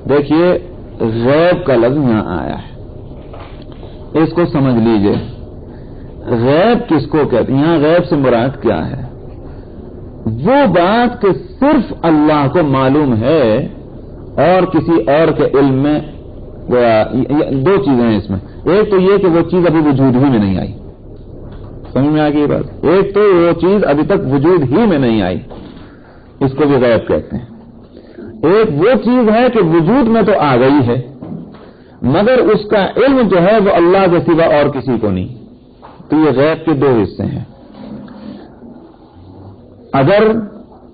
دیکھیے غیب کا لفظ یہاں آیا ہے، اس کو سمجھ لیجئے. غیب کس کو کہتے ہیں؟ یہاں غیب سے مراد کیا ہے؟ وہ بات کہ صرف اللہ کو معلوم ہے اور کسی اور کے علم میں. دو چیزیں ہیں اس میں. ایک تو یہ کہ وہ چیز ابھی وجود ہی میں نہیں آئی. سمجھ میں آ گئی بات؟ ایک تو وہ چیز ابھی تک وجود ہی میں نہیں آئی، اس کو بھی غیب کہتے ہیں. ایک وہ چیز ہے کہ وجود میں تو آ گئی ہے مگر اس کا علم جو ہے وہ اللہ کے سوا اور کسی کو نہیں. تو یہ غیب کے دو حصے ہیں. اگر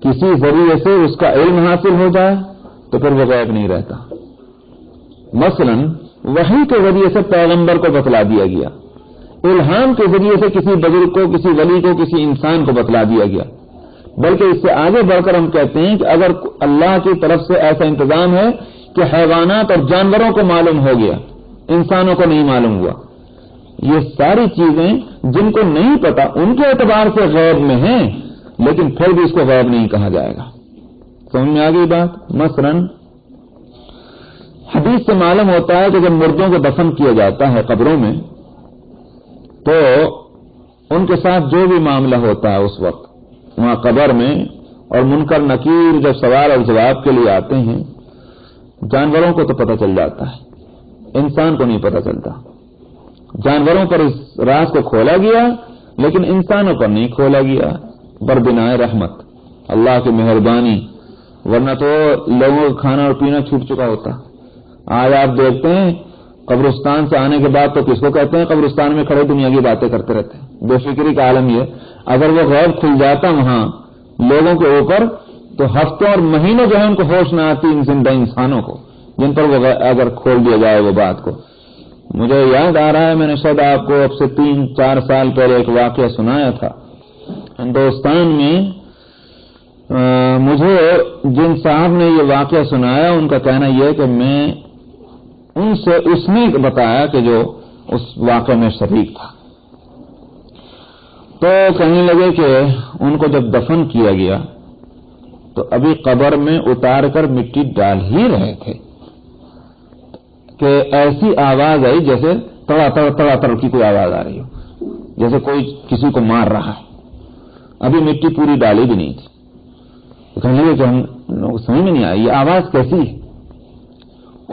کسی ذریعے سے اس کا علم حاصل ہو جائے تو پھر وہ غیب نہیں رہتا. مثلا وحی کے ذریعے سے پیغمبر کو بتلا دیا گیا، الہام کے ذریعے سے کسی بزرگ کو، کسی ولی کو، کسی انسان کو بتلا دیا گیا. بلکہ اس سے آگے بڑھ کر ہم کہتے ہیں کہ اگر اللہ کی طرف سے ایسا انتظام ہے کہ حیوانات اور جانوروں کو معلوم ہو گیا، انسانوں کو نہیں معلوم ہوا، یہ ساری چیزیں جن کو نہیں پتا ان کے اعتبار سے غیب میں ہیں، لیکن پھر بھی اس کو غیب نہیں کہا جائے گا. سمجھ میں آ گئی بات؟ مثلا حدیث سے معلوم ہوتا ہے کہ جب مردوں کو دفن کیا جاتا ہے قبروں میں تو ان کے ساتھ جو بھی معاملہ ہوتا ہے اس وقت وہاں قبر میں، اور منکر نکیر جب سوال اور جواب کے لیے آتے ہیں، جانوروں کو تو پتہ چل جاتا ہے، انسان کو نہیں پتہ چلتا. جانوروں پر اس راز کو کھولا گیا لیکن انسانوں پر نہیں کھولا گیا. بربنائے رحمت، اللہ کی مہربانی، ورنہ تو لوگوں کا کھانا اور پینا چھوٹ چکا ہوتا. آج آپ دیکھتے ہیں قبرستان سے آنے کے بعد تو کس کو کہتے ہیں؟ قبرستان میں کھڑے دنیا کی باتیں کرتے رہتے ہیں. بے فکری کا عالم یہ. اگر وہ غیب کھل جاتا وہاں لوگوں کے اوپر تو ہفتوں اور مہینوں جو ہے ان کو ہوش نہ آتی ان زندہ انسانوں کو جن پر وہ اگر کھول دیا جائے وہ بات کو. مجھے یاد آ رہا ہے میں نے شاید آپ کو اب سے 3-4 سال پہلے ایک واقعہ سنایا تھا. ہندوستان میں مجھے جن صاحب نے یہ واقعہ سنایا ان کا کہنا یہ کہ میں ان سے اس نے بتایا کہ جو اس واقعے میں شریک تھا. تو کہنے لگے کہ ان کو جب دفن کیا گیا تو ابھی قبر میں اتار کر مٹی ڈال ہی رہے تھے کہ ایسی آواز آئی جیسے تڑا تڑ تڑا تڑ کی کوئی آواز آ رہی ہو، جیسے کوئی کسی کو مار رہا ہے. ابھی مٹی پوری ڈالی بھی نہیں تھی. کہنے لگے کہ ہم لوگ سمجھ میں نہیں آئی یہ آواز کیسی ہے.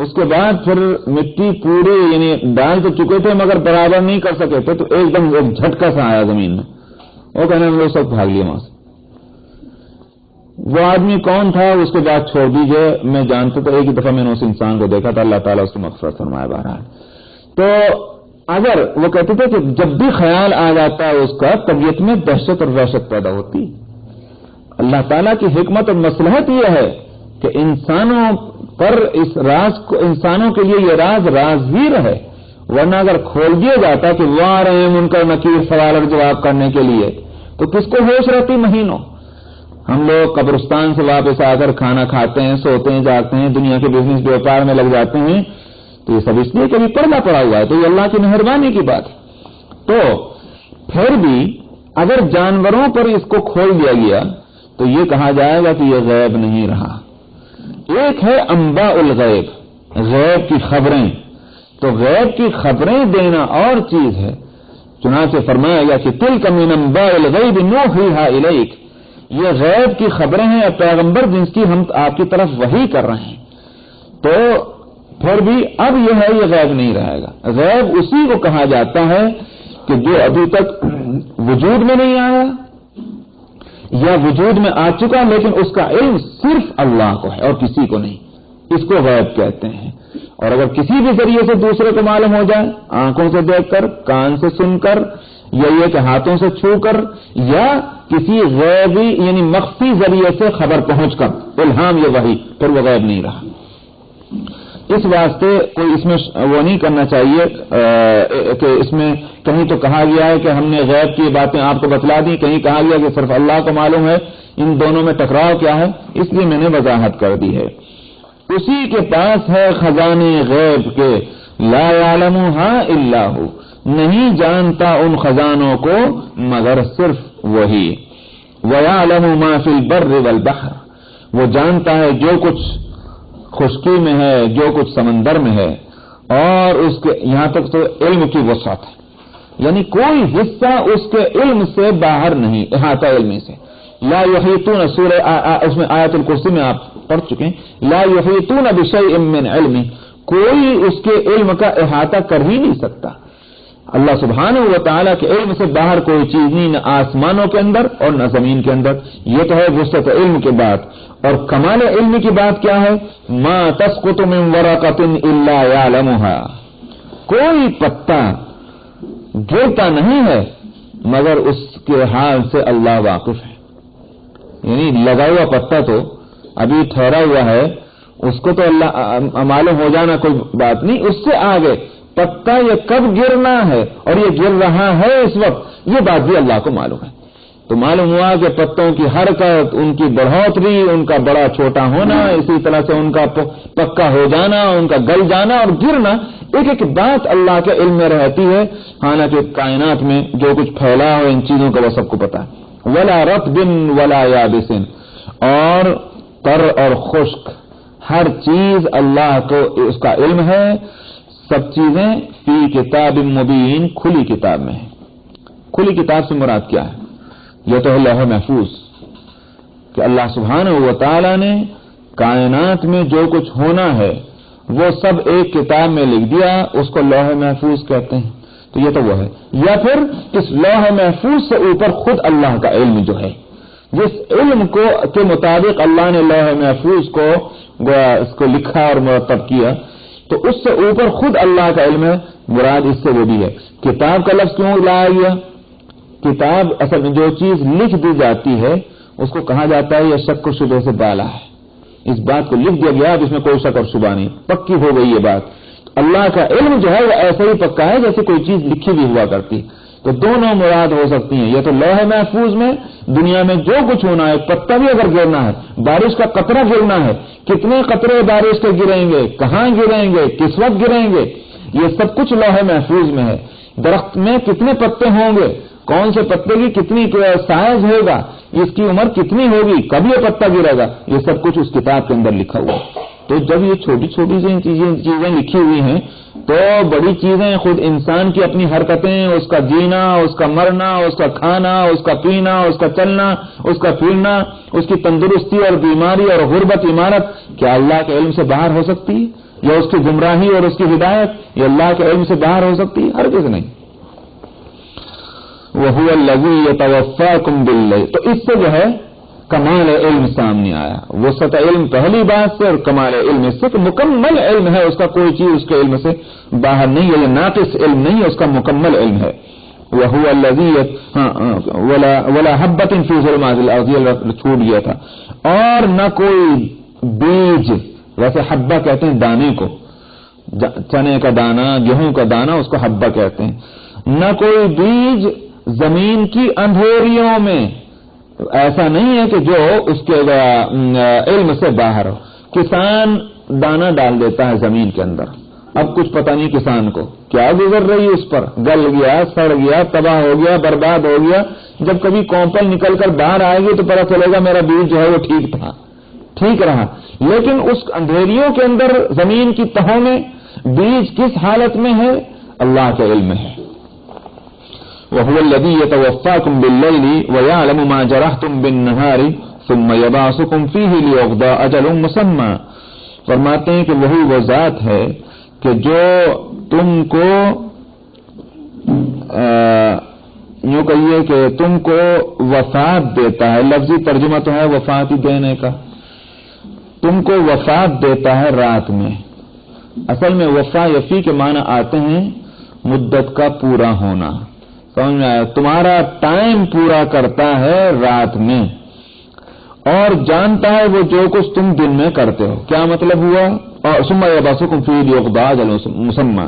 اس کے بعد پھر مٹی پورے یعنی ڈال تو چکے تھے مگر برابر نہیں کر سکے تھے تو ایک دم ایک جھٹکا سا آیا زمین میں. وہ کہنے ہم لوگ سب بھاگ لیے وہاں سے. وہ آدمی کون تھا اس کے بعد چھوڑ دیجئے، میں جانتا تو ایک ہی دفعہ میں نے اس انسان کو دیکھا تھا، اللہ تعالیٰ اس کی مغفرت فرمائے بہرحال. تو اگر وہ کہتے تھے کہ جب بھی خیال آ جاتا ہے اس کا طبیعت میں دہشت اور وحشت پیدا ہوتی. اللہ تعالیٰ کی حکمت اور مصلحت یہ ہے کہ انسانوں پر اس راز کو، انسانوں کے لیے یہ راز ہی رہے، ورنہ اگر کھول دیا جاتا کہ وہ آ رہے ہیں منکر نکیر سوال اور جواب کرنے کے لیے تو کس کو ہوش رہتی مہینوں. ہم لوگ قبرستان سے واپس آ کر کھانا کھاتے ہیں، سوتے ہیں، جاگتے ہیں، دنیا کے بزنس بیوپار میں لگ جاتے ہیں تو یہ سب اس لیے کبھی پردہ پڑا ہوا ہے. تو یہ اللہ کی مہربانی کی بات ہے. تو پھر بھی اگر جانوروں پر اس کو کھول دیا گیا تو یہ کہا جائے گا کہ یہ غیب نہیں رہا. ایک ہے انباء الغیب، غیب کی خبریں. تو غیب کی خبریں دینا اور چیز ہے. چنانچہ فرمایا گیا کہ تلک من انباء الغیب نوحیھا الیک، یہ غیب کی خبریں ہیں پیغمبر جن کی ہم آپ کی طرف وحی کر رہے ہیں. تو پھر بھی اب یہ ہے یہ غیب نہیں رہے گا. غیب اسی کو کہا جاتا ہے کہ جو ابھی تک وجود میں نہیں آیا یا وجود میں آ چکا لیکن اس کا علم صرف اللہ کو ہے اور کسی کو نہیں. اس کو غیب کہتے ہیں. اور اگر کسی بھی ذریعے سے دوسرے کو معلوم ہو جائے، آنکھوں سے دیکھ کر، کان سے سن کر، یا یہ کہ ہاتھوں سے چھو کر، یا کسی غیبی یعنی مخفی ذریعے سے خبر پہنچ کر، الہام یا وحی، پھر وہ غیب نہیں رہا. اس واسطے کوئی اس میں وہ نہیں کرنا چاہیے کہ اس میں کہیں تو کہا گیا ہے کہ ہم نے غیب کی باتیں آپ کو بتلا دی، کہیں کہا گیا کہ صرف اللہ کو معلوم ہے. ان دونوں میں ٹکراؤ کیا ہے؟ اس لیے میں نے وضاحت کر دی ہے. اسی کے پاس ہے خزانے غیب کے، لا یعلمھا الا ھو، نہیں جانتا ان خزانوں کو مگر صرف وہی. وَيَعْلَمُ مَا فِي الْبَرِّ وَالْبَحْرِ، وہ جانتا ہے جو کچھ خشکی میں ہے، جو کچھ سمندر میں ہے، اور اس کے یہاں تک تو علم کی وسعت ہے، یعنی کوئی حصہ اس کے علم سے باہر نہیں، احاطہ علمی سے. لا یحیطون، سورہ اس میں آیت الکرسی میں آپ پڑھ چکے ہیں، لا یحیطون بشیء من علم، کوئی اس کے علم کا احاطہ کر ہی نہیں سکتا. اللہ سبحانہ و تعالیٰ کے علم سے باہر کوئی چیز نہیں، نہ آسمانوں کے اندر اور نہ زمین کے اندر. یہ تو ہے وسعت علم کی بات. اور کمال علم کی بات کیا ہے؟ ما تسقط من ورقۃ الا یعلمها، کوئی پتا گرتا نہیں ہے مگر اس کے حال سے اللہ واقف ہے. یعنی لگا ہوا پتا تو ابھی ٹھہرا ہوا ہے، اس کو تو اللہ معلوم ہو جانا کوئی بات نہیں، اس سے آگے پتا یہ کب گرنا ہے اور یہ گر رہا ہے اس وقت، یہ بات بھی اللہ کو معلوم ہے. تو معلوم ہوا کہ پتوں کی حرکت، ان کی بڑھوتری، ان کا بڑا چھوٹا ہونا، اسی طرح سے ان کا پکا ہو جانا، ان کا گل جانا اور گرنا، ایک ایک بات اللہ کے علم میں رہتی ہے. حالانکہ کائنات میں جو کچھ پھیلا ہو ان چیزوں کا وہ سب کو پتا ہے. ولا رطب ولا یابس، اور تر اور خشک ہر چیز اللہ کو اس کا علم ہے. سب چیزیں فی کتاب مبین، کھلی کتاب میں ہے. کھلی کتاب سے مراد کیا ہے؟ یہ تو ہے لوح محفوظ، کہ اللہ سبحانہ و تعالی نے کائنات میں جو کچھ ہونا ہے وہ سب ایک کتاب میں لکھ دیا، اس کو لوح محفوظ کہتے ہیں. تو یہ تو وہ ہے. یا پھر اس لوح محفوظ سے اوپر خود اللہ کا علم جو ہے، جس علم کو کے مطابق اللہ نے لوح محفوظ کو اس کو لکھا اور مرتب کیا، تو اس سے اوپر خود اللہ کا علم ہے. مراد اس سے وہ بھی ہے. کتاب کا لفظ کیوں لایا گیا؟ کتاب اصل میں جو چیز لکھ دی جاتی ہے اس کو کہا جاتا ہے یہ شک و شبہ سے بالا ہے. اس بات کو لکھ دیا گیا، اب اس میں کوئی شک اور شبہ نہیں، پکی ہو گئی یہ بات. اللہ کا علم جو ہے وہ ایسا ہی پکا ہے جیسے کوئی چیز لکھی بھی ہوا کرتی. تو دونوں مراد ہو سکتی ہیں. یہ تو لوح محفوظ میں دنیا میں جو کچھ ہونا ہے، پتا بھی اگر گرنا ہے، بارش کا قطرہ گرنا ہے، کتنے قطرے بارش کے گریں گے، کہاں گریں گے، کس وقت گریں گے، یہ سب کچھ لوح محفوظ میں ہے. درخت میں کتنے پتے ہوں گے، کون سے پتے کی کتنی سائز ہوگا، اس کی عمر کتنی ہوگی، کب یہ پتا گرے گا، یہ سب کچھ اس کتاب کے اندر لکھا ہوا ہے. تو جب یہ چھوٹی چھوٹی سی چیزیں لکھی ہوئی ہیں تو بڑی چیزیں خود انسان کی اپنی حرکتیں، اس کا جینا، اس کا مرنا، اس کا کھانا، اس کا پینا، اس کا چلنا، اس کا پھرنا، اس کی تندرستی اور بیماری اور غربت، عمارت، کیا اللہ کے علم سے باہر ہو سکتی ہے؟ یا اس کی گمراہی اور اس کی ہدایت یہ اللہ کے علم سے باہر ہو سکتی ہے؟ ہرگز نہیں. وَهُوَ الَّذِي يَتَوَفَّاكُمْ بِاللَّيْلِ، تو اس سے جو ہے کمال علم سامنے آیا. وسعت علم پہلی بات سے، اور کمال علم اس سے کہ مکمل علم ہے، اس کا کوئی چیز اس کے علم سے باہر نہیں ہے، یہ ناقص علم نہیں ہے، اس کا مکمل علم ہے. وَهُوَ الَّذِي وَلَا حَبَّةٍ فِي ظُلُمَاتِ الْأَرْضِ، یہ چھوٹ گیا تھا. اور نہ کوئی بیج، ویسے حبہ کہتے ہیں دانے کو، چنے کا دانہ، گیہوں کا دانہ، اس کو حبہ کہتے ہیں. نہ کوئی بیج زمین کی اندھیریوں میں، ایسا نہیں ہے کہ جو اس کے علم سے باہر ہو. کسان دانہ ڈال دیتا ہے زمین کے اندر، اب کچھ پتہ نہیں کسان کو کیا گزر رہی ہے، اس پر گل گیا، سڑ گیا، تباہ ہو گیا، برباد ہو گیا. جب کبھی کونپل نکل کر باہر آئے گی تو پتہ چلے گا میرا بیج جو ہے وہ ٹھیک تھا، ٹھیک رہا. لیکن اس اندھیریوں کے اندر زمین کی تہوں میں بیج کس حالت میں ہے اللہ کے علم ہے. وَهُوَ الَّذِي يَتَوَفَّاكُمْ بِاللَّيْلِ وَيَعْلَمُ مَا جَرَحْتُمْ بِالنَّهَارِ ثُمَّ يَبْعَثُكُمْ فِيهِ لِيُقْضَىٰ أَجَلٌ مُّسَمًّى. فرماتے ہیں کہ وہی وہ ذات ہے کہ جو تم کو یوں کہیے کہ تم کو وفات دیتا ہے. لفظی ترجمہ تو ہے وفات ہی دینے کا. تم کو وفات دیتا ہے رات میں. اصل میں وفا یفی کے معنی آتے ہیں مدت کا پورا ہونا. سمجھ میں آیا؟ تمہارا ٹائم پورا کرتا ہے رات میں، اور جانتا ہے وہ جو کچھ تم دن میں کرتے ہو. کیا مطلب ہوا؟ اور ثم یبعثکم فیہ لیقضی اجل مسمى،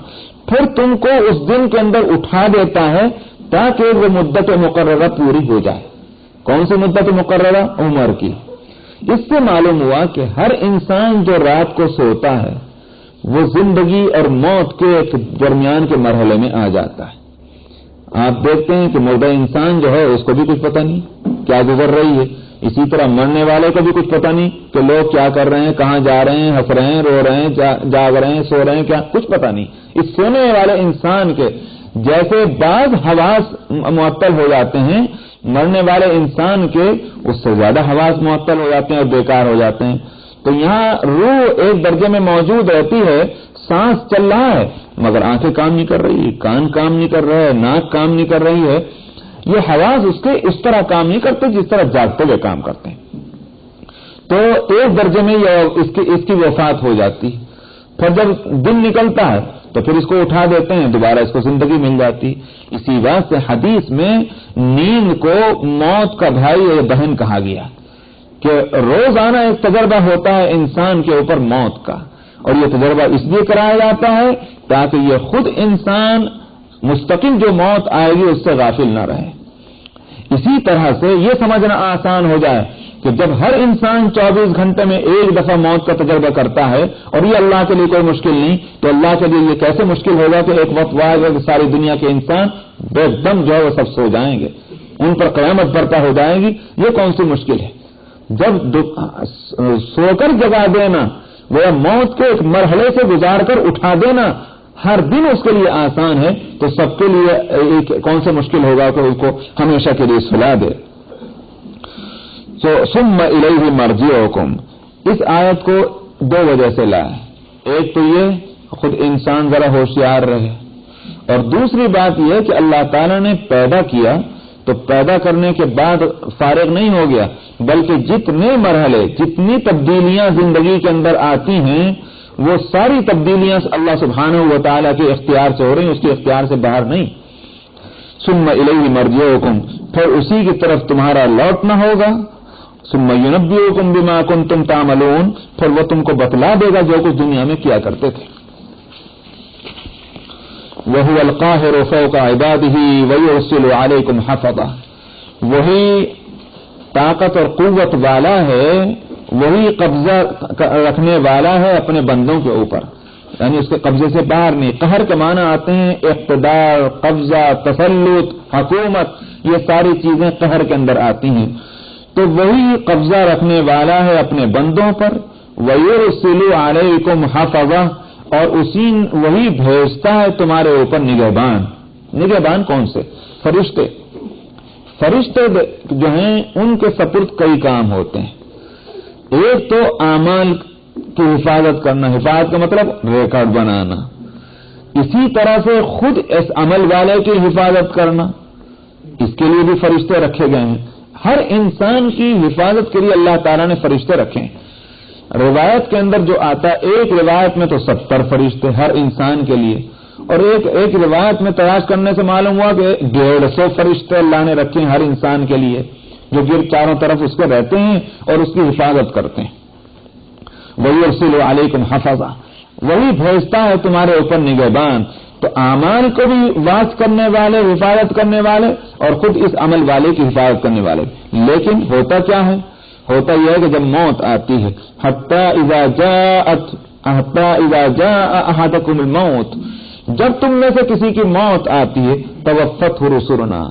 پھر تم کو اس دن کے اندر اٹھا دیتا ہے تاکہ وہ مدت مقررہ پوری ہو جائے. کون سی مدت مقررہ؟ عمر کی. اس سے معلوم ہوا کہ ہر انسان جو رات کو سوتا ہے وہ زندگی اور موت کے درمیان کے مرحلے میں آ جاتا ہے. آپ دیکھتے ہیں کہ مردہ انسان جو ہے اس کو بھی کچھ پتہ نہیں کیا گزر رہی ہے. اسی طرح مرنے والے کو بھی کچھ پتہ نہیں کہ لوگ کیا کر رہے ہیں، کہاں جا رہے ہیں، ہنس رہے ہیں، رو رہے ہیں، جاگ رہے ہیں، سو رہے ہیں، کیا کچھ پتہ نہیں. اس سونے والے انسان کے جیسے بعض حواس معطل ہو جاتے ہیں، مرنے والے انسان کے اس سے زیادہ حواس معطل ہو جاتے ہیں اور بیکار ہو جاتے ہیں. تو یہاں روح ایک درجے میں موجود رہتی ہے، سانس چل رہا ہے مگر آنکھیں کام نہیں کر رہی، کان کام نہیں کر رہا ہے، ناک کام نہیں کر رہی ہے. یہ حواس اس کے اس طرح کام نہیں کرتے جس طرح جاگتے ہوئے کام کرتے ہیں. تو ایک درجے میں اس کی وفات ہو جاتی. پھر جب دن نکلتا ہے تو پھر اس کو اٹھا دیتے ہیں، دوبارہ اس کو زندگی مل جاتی. اسی بات سے حدیث میں نیند کو موت کا بھائی یا بہن کہا گیا کہ روزانہ ایک تجربہ ہوتا ہے انسان کے اوپر موت کا، اور یہ تجربہ اس لیے کرایا جاتا ہے تاکہ یہ خود انسان مستقل جو موت آئے گی اس سے غافل نہ رہے. اسی طرح سے یہ سمجھنا آسان ہو جائے کہ جب ہر انسان 24 گھنٹے میں ایک دفعہ موت کا تجربہ کرتا ہے اور یہ اللہ کے لیے کوئی مشکل نہیں، تو اللہ کے لیے یہ کیسے مشکل ہوگا کہ ایک وقت آئے گا کہ ساری دنیا کے انسان بے دم جو ہے وہ سب سو جائیں گے، ان پر قیامت برپا ہو جائے گی. یہ کون سی مشکل ہے؟ جب سو کر جگا دینا، وہ موت کے ایک مرحلے سے گزار کر اٹھا دینا ہر دن اس کے لیے آسان ہے، تو سب کے لیے کون سے مشکل ہوگا کہ اس کو ہمیشہ کے لیے سلا دے. ثم الیہ مرجعکم، اس آیت کو دو وجہ سے لائے. ایک تو یہ خود انسان ذرا ہوشیار رہے، اور دوسری بات یہ کہ اللہ تعالیٰ نے پیدا کیا تو پیدا کرنے کے بعد فارغ نہیں ہو گیا، بلکہ جتنے مرحلے، جتنی تبدیلیاں زندگی کے اندر آتی ہیں، وہ ساری تبدیلیاں اللہ سبحانہ و تعالیٰ کے اختیار سے ہو رہی ہیں، اس کے اختیار سے باہر نہیں. ثم الیہ مرجعکم، پھر اسی کی طرف تمہارا لوٹنا ہوگا. ثم ینبئکم بما کنتم تعملون، پھر وہ تم کو بتلا دے گا جو کچھ دنیا میں کیا کرتے تھے. وَهُوَ الْقَاهِرُ فَوْقَ عِبَادِهِ وَيُرْسِلُ عَلَيْكُمْ حَفَظَةً، وہی طاقت اور قوت والا ہے، وہی قبضہ رکھنے والا ہے اپنے بندوں کے اوپر، یعنی اس کے قبضے سے باہر نہیں. قہر کے معنی آتے ہیں اقتدار، قبضہ، تسلط، حکومت، یہ ساری چیزیں قہر کے اندر آتی ہیں. تو وہی قبضہ رکھنے والا ہے اپنے بندوں پر. وَيُرْسِلُ عَلَيْكُمْ حَفَظَةً، اور وہی بھیجتا ہے تمہارے اوپر نگہبان. نگہبان کون سے؟ فرشتے. فرشتے جو ہیں ان کے سپرد کئی کام ہوتے ہیں. ایک تو اعمال کی حفاظت کرنا، حفاظت کا مطلب ریکارڈ بنانا. اسی طرح سے خود اس عمل والے کی حفاظت کرنا، اس کے لیے بھی فرشتے رکھے گئے ہیں. ہر انسان کی حفاظت کے لیے اللہ تعالیٰ نے فرشتے رکھے ہیں. روایت کے اندر جو آتا ہے، ایک روایت میں تو 70 فرشتے ہر انسان کے لیے، اور ایک روایت میں تلاش کرنے سے معلوم ہوا کہ 150 فرشتے اللہ نے رکھے ہیں ہر انسان کے لیے، جو گرد چاروں طرف اس کے رہتے ہیں اور اس کی حفاظت کرتے ہیں. وَيُرْسِلُ عَلَيْكُمْ حَفَظًا، وہی بھیجتا ہے تمہارے اوپر نگہبان. تو اعمال کو بھی واچ کرنے والے، حفاظت کرنے والے، اور خود اس عمل والے کی حفاظت کرنے والے. لیکن ہوتا کیا ہے؟ ہوتا یہ ہے کہ جب موت آتی ہے، حتی اذا جاء احدکم الموت، جب تم میں سے کسی کی موت آتی ہے، توفتہ رسلنا،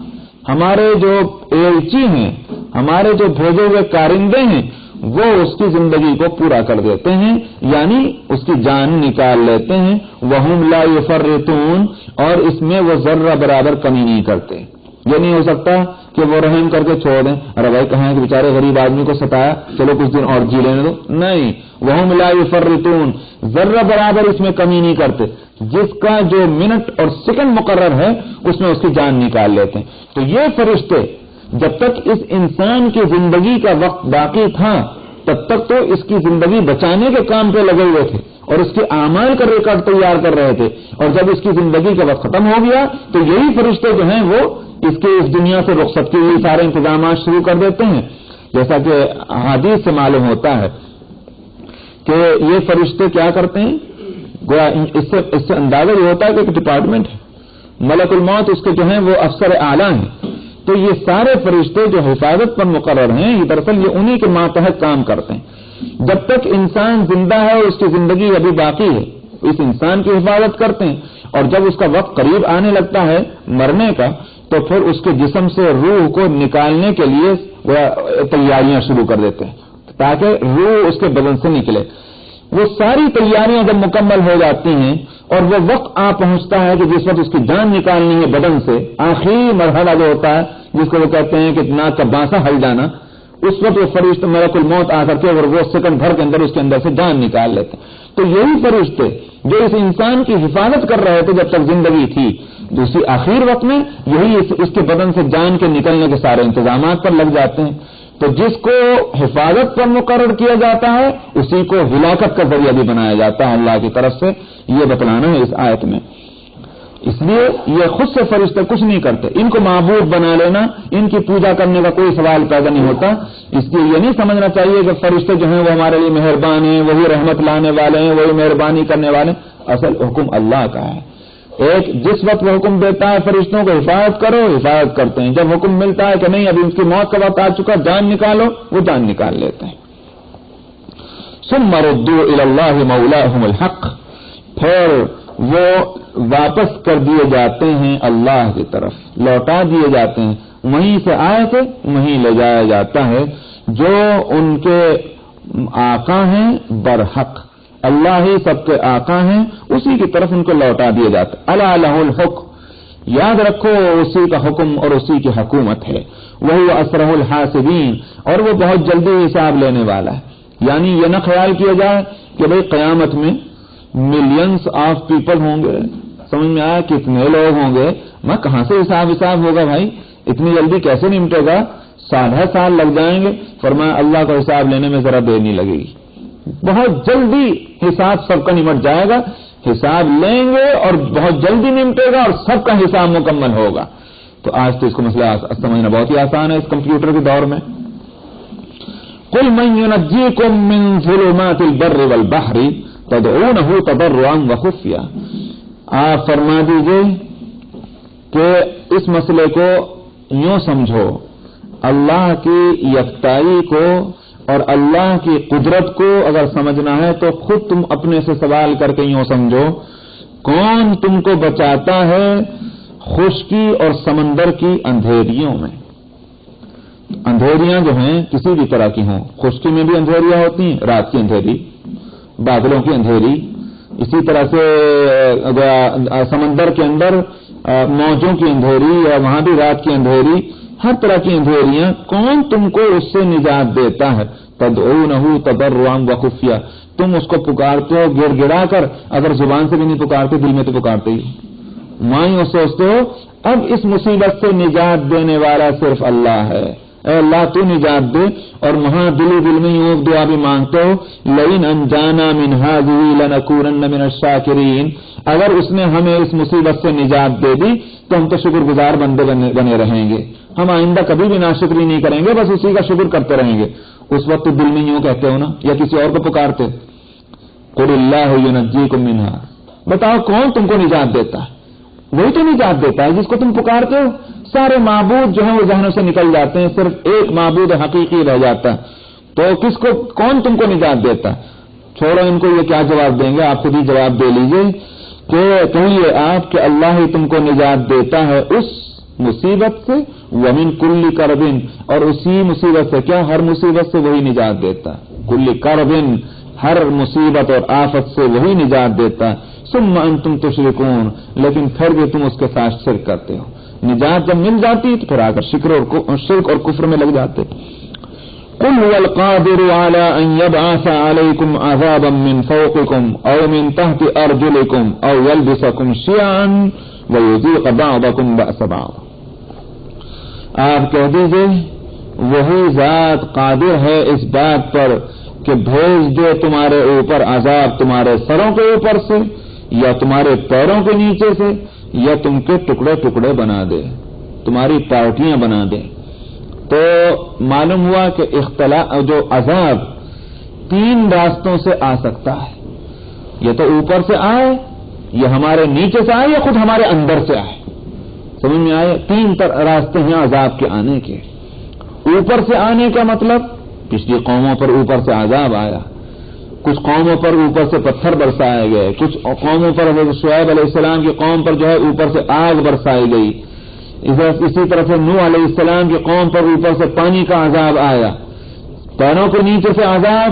ہمارے جو ایلچی ہیں، ہمارے جو بھیجے ہوئے کارندے ہیں، وہ اس کی زندگی کو پورا کر دیتے ہیں، یعنی اس کی جان نکال لیتے ہیں. وَهُمْ لَا يُفَرِّطُونَ، اور اس میں وہ ذرہ برابر کمی نہیں کرتے. یہ نہیں ہو سکتا کہ وہ رحم کر کے چھوڑ دیں، ارے بھائی کہیں کہ بیچارے غریب آدمی کو ستایا، چلو کچھ دن اور جی لینے دو. نہیں، وَهُمْ لَا يُفَرِّطُونَ، ذرہ برابر اس میں کمی نہیں کرتے. جس کا جو منٹ اور سیکنڈ مقرر ہے اس میں اس کی جان نکال لیتے ہیں. تو یہ فرشتے جب تک اس انسان کی زندگی کا وقت باقی تھا تب تک تو اس کی زندگی بچانے کے کام پہ لگے ہوئے تھے اور اس کے اعمال کا ریکارڈ تیار کر رہے تھے. اور جب اس کی زندگی کا وقت ختم ہو گیا تو یہی فرشتے جو ہیں وہ اس کے اس دنیا سے رخصت کے لیے سارے انتظامات شروع کر دیتے ہیں. جیسا کہ حدیث سے معلوم ہوتا ہے کہ یہ فرشتے کیا کرتے ہیں، گویا اس سے اندازہ یہ ہوتا ہے کہ ایک ڈپارٹمنٹ ہے، ملک الموت اس کے جو ہیں وہ افسر اعلیٰ ہیں. تو یہ سارے فرشتے جو حفاظت پر مقرر ہیں، یہ دراصل یہ انہی کے ماتحت کام کرتے ہیں. جب تک انسان زندہ ہے، اس کی زندگی ابھی باقی ہے، اس انسان کی حفاظت کرتے ہیں. اور جب اس کا وقت قریب آنے لگتا ہے مرنے کا، تو پھر اس کے جسم سے روح کو نکالنے کے لیے وہ تیاریاں شروع کر دیتے ہیں تاکہ روح اس کے بدن سے نکلے. وہ ساری تیاریاں جب مکمل ہو جاتی ہیں اور وہ وقت پہنچتا ہے کہ جس وقت اس کی جان نکالنی ہے بدن سے، آخری مرحلہ جو ہوتا ہے جس کو وہ کہتے ہیں کہ ناک کا بانسا ہل جانا، اس وقت وہ فرشتے ملک الموت آ کر کے اور وہ سیکنڈ بھر کے اندر اس کے اندر سے جان نکال لیتے ہیں. تو یہی فرشتے جو اس انسان کی حفاظت کر رہے تھے جب تک زندگی تھی، دوسری آخر وقت میں یہی اس کے بدن سے جان کے نکلنے کے سارے انتظامات پر لگ جاتے ہیں. تو جس کو حفاظت پر مقرر کیا جاتا ہے اسی کو ہلاکت کا ذریعہ بھی بنایا جاتا ہے اللہ کی طرف سے. یہ بتلانا ہے اس آیت میں. اس لیے یہ خود سے فرشتے کچھ نہیں کرتے، ان کو معبود بنا لینا، ان کی پوجا کرنے کا کوئی سوال پیدا نہیں ہوتا. اس لیے یہ نہیں سمجھنا چاہیے کہ فرشتے جو ہیں وہ ہمارے لیے مہربان ہیں، وہی رحمت لانے والے ہیں، وہی مہربانی کرنے والے ہیں. اصل حکم اللہ کا ہے. ایک جس وقت وہ حکم دیتا ہے فرشتوں کو حفاظت کرو، حفاظت کرتے ہیں. جب حکم ملتا ہے کہ نہیں ابھی اس کی موت کا وقت آ چکا، جان نکالو، وہ جان نکال لیتے ہیں. ثم ردوا الى الله مولاهم الحق، پھر وہ واپس کر دیے جاتے ہیں اللہ کی طرف، لوٹا دیے جاتے ہیں. وہیں سے آئے تھے وہیں لے جایا جاتا ہے. جو ان کے آقا ہیں برحق، اللہ ہی سب کے آقا ہیں، اسی کی طرف ان کو لوٹا دیا جاتا. الا لہ الحکم، یاد رکھو اسی کا حکم اور اسی کی حکومت ہے. وہی اسرع الحاسبین، اور وہ بہت جلدی حساب لینے والا ہے. یعنی یہ نہ خیال کیا جائے کہ بھئی قیامت میں ملینز آف پیپل ہوں گے، سمجھ میں آیا کتنے لوگ ہوں گے، میں کہاں سے حساب ہوگا بھائی، اتنی جلدی کیسے نمٹے گا، سال لگ جائیں گے. فرمایا اللہ کا حساب لینے میں ذرا دیر نہیں لگے گی، بہت جلدی حساب سب کا نمٹ جائے گا. حساب لیں گے اور بہت جلدی نمٹے گا اور سب کا حساب مکمل ہوگا. تو آج تو اس کو مسئلہ سمجھنا بہت ہی آسان ہے اس کمپیوٹر کے دور میں. قل من ينجيكم من ظلمات البر والبحر تدعونه تضرعا وخفيا، آپ فرما دیجئے کہ اس مسئلے کو یوں سمجھو، اللہ کی یکتائی کو اور اللہ کی قدرت کو اگر سمجھنا ہے تو خود تم اپنے سے سوال کر کے یوں سمجھو، کون تم کو بچاتا ہے خشکی اور سمندر کی اندھیریوں میں. اندھیریاں جو ہیں کسی بھی طرح کی ہوں، خشکی میں بھی اندھیریاں ہوتی ہیں، رات کی اندھیری، بادلوں کی اندھیری، اسی طرح سے سمندر کے اندر موجوں کی اندھیری یا وہاں بھی رات کی اندھیری، ہر طرح کی اندھیریاں، کون تم کو اس سے نجات دیتا ہے. تدعونہ تضرعا وخفیا، تم اس کو پکارتے ہو گڑ گڑا کر، اگر زبان سے بھی نہیں پکارتے دل میں تو پکارتے ہی، مائیں سوچتے ہو اب اس مصیبت سے نجات دینے والا صرف اللہ ہے، اے اللہ تو نجات دے. اور وہاں دل میں یوں دعا بھی مانگتے ہو لئن انجانا من هذه لنکونن من الشاکرین، اگر اس نے ہمیں اس مصیبت سے نجات دے دی تو ہم تو شکر گزار بندے بنے رہیں گے، ہم آئندہ کبھی بھی ناشکری نہیں کریں گے، بس اسی کا شکر کرتے رہیں گے. اس وقت تو دل میں یوں کہتے ہو نا، یا کسی اور کو پکارتے قل اللہ ینجیکم منہا، بتاؤ کون تم کو نجات دیتا ہے، وہی تو نجات دیتا ہے جس کو تم پکارتے ہو. سارے معبود جو ہیں وہ ذہنوں سے نکل جاتے ہیں، صرف ایک معبود حقیقی رہ جاتا ہے. تو کون تم کو نجات دیتا ہے؟ چھوڑو ان کو یہ کیا جواب دیں گے، آپ خود ہی جواب دے لیجئے کہ کہیے آپ کہ اللہ ہی تم کو نجات دیتا ہے اس مصیبت سے، ومن کل کرب، اور اسی مصیبت سے، کیا ہر مصیبت سے وہی نجات دیتا ہے، کل کرب، ہر مصیبت اور آفت سے وہی نجات دیتا ہے. ثم انتم تشرکون، لیکن پھر بھی تم اس کے ساتھ شرک کرتے ہو. نجات جب مل جاتی تو پھر آ کر شرک اور کفر میں لگ جاتے. قل هو القادر على ان يبعث عليكم عذابا من فوقكم او من تحت ارجلكم او يلبسكم شيعا ويذيق بعضكم بأس بعض. آپ کہہ دیجئے وہی ذات قادر ہے اس بات پر کہ بھیج دے تمہارے اوپر عذاب تمہارے سروں کے اوپر سے یا تمہارے پیروں کے نیچے سے، یا تم کے ٹکڑے ٹکڑے بنا دے، تمہاری پارٹیاں بنا دے. تو معلوم ہوا کہ جو عذاب تین راستوں سے آ سکتا ہے، یا تو اوپر سے آئے، یا ہمارے نیچے سے آئے، یا خود ہمارے اندر سے آئے. سمجھ میں آئے؟ تین راستے ہیں عذاب کے آنے کے. اوپر سے آنے کا مطلب پچھلی قوموں پر اوپر سے عذاب آیا، کچھ قوموں پر اوپر سے پتھر برسائے گئے، کچھ قوموں پر حضرت شعیب علیہ السلام کی قوم پر جو ہے اوپر سے آگ برسائی گئی. اسی طرح سے نوح علیہ السلام کی قوم پر اوپر سے پانی کا عذاب آیا، پیروں کے نیچے سے عذاب،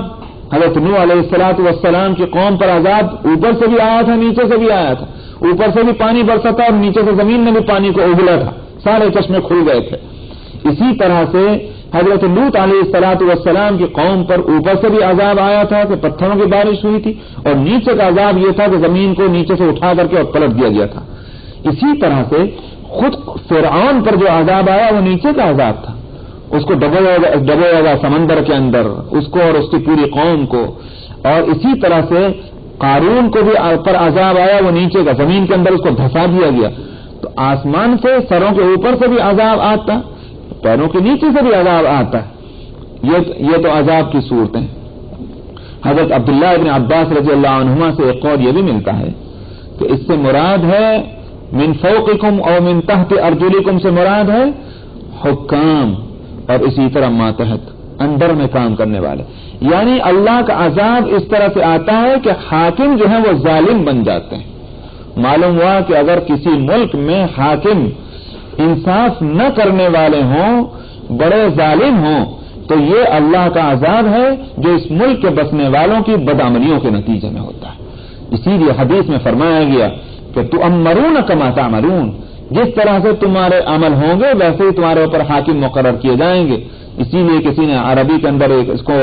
حضرت نوح علیہ السلام کی قوم پر عذاب اوپر سے بھی آیا تھا، نیچے سے بھی آیا تھا، اوپر سے بھی پانی برسا تھا اور نیچے سے زمین میں بھی پانی کو اگلا تھا، سارے چشمے کھل گئے تھے۔ اسی طرح سے حضرت لوط علیہ السلام کی قوم پر اوپر سے بھی عذاب آیا تھا کہ پتھروں کی بارش ہوئی تھی، اور نیچے کا عذاب یہ تھا کہ زمین کو نیچے سے اٹھا کر کے اور پلٹ دیا گیا تھا۔ اسی طرح سے خود فرعون پر جو عذاب آیا وہ نیچے کا عذاب تھا، اس کو ڈبویا گیا سمندر کے اندر، اس کو اور اس کی پوری قوم کو۔ اور اسی طرح سے قارون کو بھی پر عذاب آیا، وہ نیچے کا، زمین کے اندر اس کو دھسا دیا گیا۔ تو آسمان سے سروں کے اوپر سے بھی عذاب آتا، پیروں کے نیچے سے بھی عذاب آتا ہے۔ یہ تو عذاب کی صورتیں۔ حضرت عبداللہ ابن عباس رضی اللہ عنہما سے ایک قول یہ بھی ملتا ہے کہ اس سے مراد ہے من فوقکم اور من تحت ارجلکم سے مراد ہے حکام، اور اسی طرح ماتحت، اندر میں کام کرنے والے۔ یعنی اللہ کا عذاب اس طرح سے آتا ہے کہ حاکم جو ہے وہ ظالم بن جاتے ہیں۔ معلوم ہوا کہ اگر کسی ملک میں حاکم انصاف نہ کرنے والے ہوں، بڑے ظالم ہوں، تو یہ اللہ کا عذاب ہے جو اس ملک کے بسنے والوں کی بدعملیوں کے نتیجے میں ہوتا ہے۔ اسی لیے حدیث میں فرمایا گیا کہ تؤمرون کما تعملون، جس طرح سے تمہارے عمل ہوں گے ویسے ہی تمہارے اوپر حاکم مقرر کیے جائیں گے۔ اسی لیے کسی نے عربی کے اندر اس کو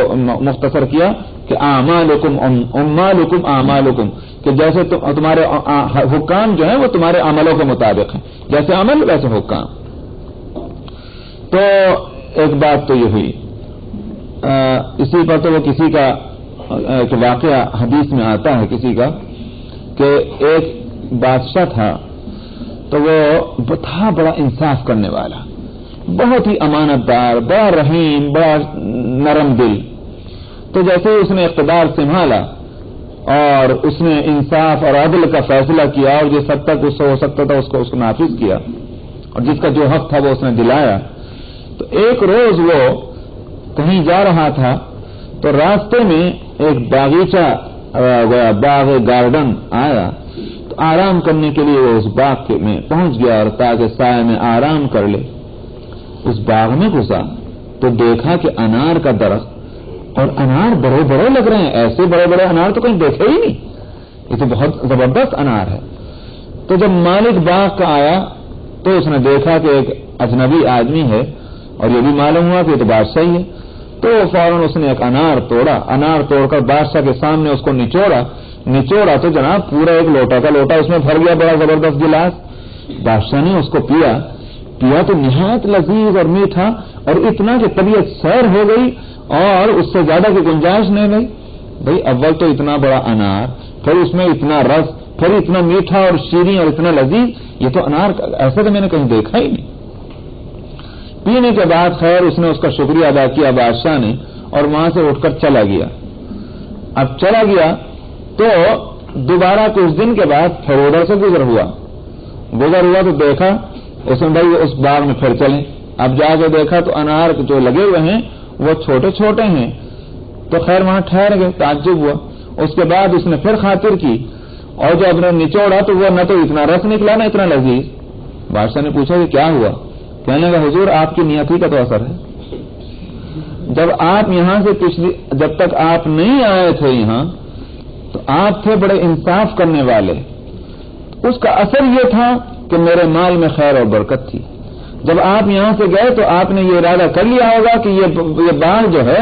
مختصر کیا کہ اعمالکم امالکم اعمالکم، کہ جیسے تمہارے حکام جو ہیں وہ تمہارے عملوں کے مطابق ہیں، جیسے عمل ویسے حکام۔ تو ایک بات تو یہ ہوئی، اسی پر تو وہ کسی کا ایک واقعہ حدیث میں آتا ہے کسی کا کہ ایک بادشاہ تھا، تو وہ تھا بڑا انصاف کرنے والا، بہت ہی امانت دار، بڑا رحیم، بڑا نرم دل۔ تو جیسے ہی اس نے اقتدار سنبھالا اور اس نے انصاف اور عدل کا فیصلہ کیا اور جس حد تک اس سے ہو سکتا تھا اس کو نافذ کیا، اور جس کا جو حق تھا وہ اس نے دلایا۔ تو ایک روز وہ کہیں جا رہا تھا تو راستے میں ایک باغیچہ باغ گارڈن آیا، تو آرام کرنے کے لیے وہ اس باغ میں پہنچ گیا اور تاکہ سائے میں آرام کر لے۔ اس باغ میں گھسا تو دیکھا کہ انار کا درخت، اور انار بڑے بڑے لگ رہے ہیں، ایسے بڑے بڑے انار تو کہیں دیکھے ہی نہیں، یہ تو بہت زبردست انار ہے۔ تو جب مالک باغ کا آیا تو اس نے دیکھا کہ ایک اجنبی آدمی ہے، اور یہ بھی معلوم ہوا کہ یہ تو بادشاہ ہی ہے۔ تو فوراً اس نے ایک انار توڑا، انار توڑ کر بادشاہ کے سامنے اس کو نچوڑا تو جناب پورا ایک لوٹا کا لوٹا اس میں بھر گیا، بڑا زبردست گلاس۔ بادشاہ نے اس کو پیا تو نہایت لذیذ اور میٹھا، اور اتنا کہ طبیعت سیر ہو گئی اور اس سے زیادہ کی گنجائش نہیں رہی۔ بھئی اول تو اتنا بڑا انار، پھر اس میں اتنا رس، پھر اتنا میٹھا اور شیریں اور اتنا لذیذ، یہ تو انار ایسا تو میں نے کہیں دیکھا ہی نہیں۔ پینے کے بعد خیر اس نے اس کا شکریہ ادا کیا بادشاہ نے، اور وہاں سے اٹھ کر چلا گیا۔ اب چلا گیا تو دوبارہ کچھ دن کے بعد پھر ادھر سے گزر ہوا تو دیکھا اس نے بھائی اس باغ میں پھر چلیں۔ اب جا کے دیکھا تو انار جو لگے ہوئے ہیں وہ چھوٹے چھوٹے ہیں، تو خیر وہاں ٹھہر گئے، تعجب ہوا۔ اس کے بعد اس نے پھر خاطر کی، اور جو اب نے نچوڑا تو وہ نہ تو اتنا رس نکلا نہ اتنا لذیذ۔ بادشاہ نے پوچھا کہ کیا ہوا؟ کہنے لگا حضور آپ کی نیتی کا تو اثر ہے، جب آپ یہاں سے جب تک آپ نہیں آئے تھے یہاں تو آپ تھے بڑے انصاف کرنے والے، اس کا اثر یہ تھا کہ میرے مال میں خیر اور برکت تھی۔ جب آپ یہاں سے گئے تو آپ نے یہ ارادہ کر لیا ہوگا کہ یہ باغ جو ہے،